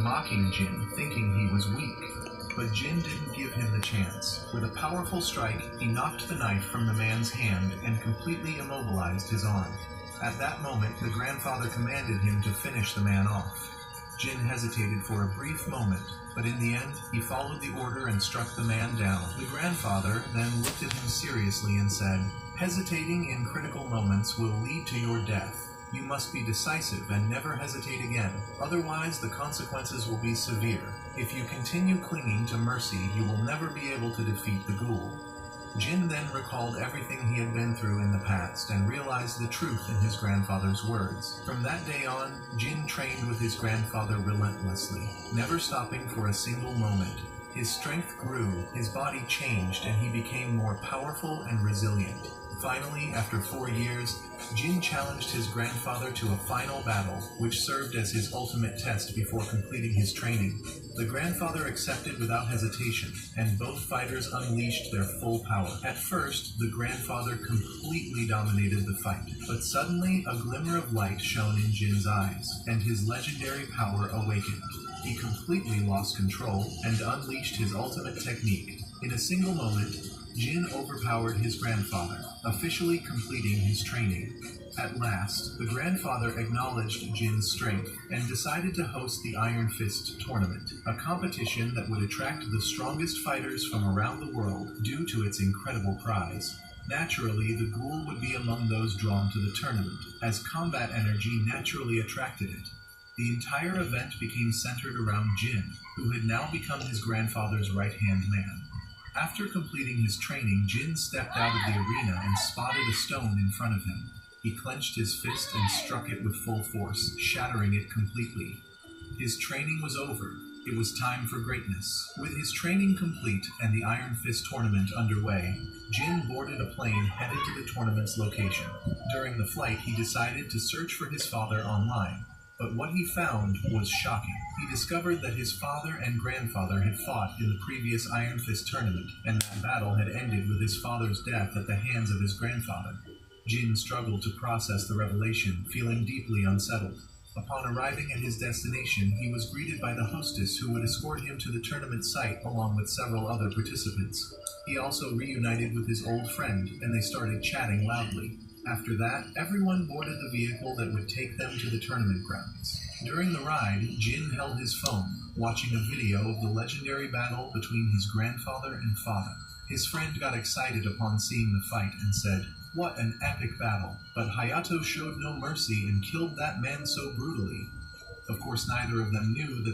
mocking Jin, thinking he was weak. But Jin didn't give him the chance. With a powerful strike, he knocked the knife from the man's hand and completely immobilized his arm. At that moment, the grandfather commanded him to finish the man off. Jin hesitated for a brief moment, but in the end, he followed the order and struck the man down. The grandfather then looked at him seriously and said, "Hesitating in critical moments will lead to your death. You must be decisive and never hesitate again. Otherwise, the consequences will be severe. If you continue clinging to mercy, you will never be able to defeat the ghoul." Jin then recalled everything he had been through in the past and realized the truth in his grandfather's words. From that day on, Jin trained with his grandfather relentlessly, never stopping for a single moment. His strength grew, his body changed, and he became more powerful and resilient. Finally, after 4 years, Jin challenged his grandfather to a final battle, which served as his ultimate test before completing his training. The grandfather accepted without hesitation, and both fighters unleashed their full power. At first, the grandfather completely dominated the fight, but suddenly a glimmer of light shone in Jin's eyes, and his legendary power awakened. He completely lost control and unleashed his ultimate technique. In a single moment, Jin overpowered his grandfather, officially completing his training. At last, the grandfather acknowledged Jin's strength and decided to host the Iron Fist tournament, a competition that would attract the strongest fighters from around the world due to its incredible prize. Naturally, the ghoul would be among those drawn to the tournament, as combat energy naturally attracted it. The entire event became centered around Jin, who had now become his grandfather's right-hand man. After completing his training, Jin stepped out of the arena and spotted a stone in front of him. He clenched his fist and struck it with full force, shattering it completely. His training was over. It was time for greatness. With his training complete and the Iron Fist tournament underway, Jin boarded a plane headed to the tournament's location. During the flight, he decided to search for his father online. But what he found was shocking. He discovered that his father and grandfather had fought in the previous Iron Fist tournament, and that battle had ended with his father's death at the hands of his grandfather. Jin struggled to process the revelation, feeling deeply unsettled. Upon arriving at his destination, he was greeted by the hostess who would escort him to the tournament site along with several other participants. He also reunited with his old friend, and they started chatting loudly. After that, everyone boarded the vehicle that would take them to the tournament grounds. During the ride, Jin held his phone, watching a video of the legendary battle between his grandfather and father. His friend got excited upon seeing the fight and said, "What an epic battle, but Hayato showed no mercy and killed that man so brutally." Of course, neither of them knew that